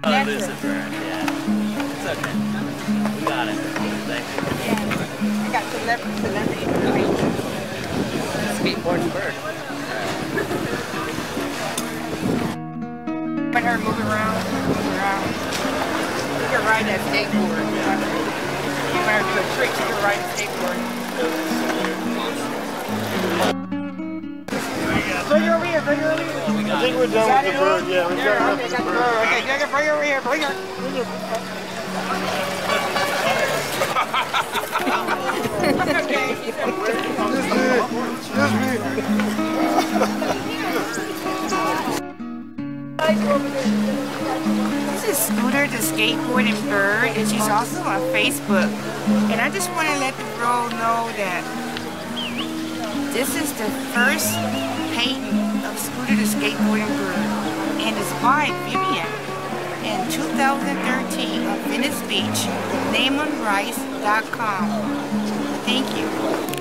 Lucifer, yeah. It's okay. We got it. Thank you. Yeah. I got celebrity. Skateboarding bird. Let her move around. You can ride that skateboard. You want her to do a trick, you can ride a skateboard. Bring her over here, bring her over here. I think we're done with the bird, yeah. We've got enough of the bird. Okay, bring her over here, bring her. This is Scooter the Skateboarding Bird, and she's also on Facebook. And I just want to let the world know that this is the first painting of Scooter the Skateboarding Bird, and it's by Vivian in 2013 on Venice Beach, nameonrice.com. Thank you.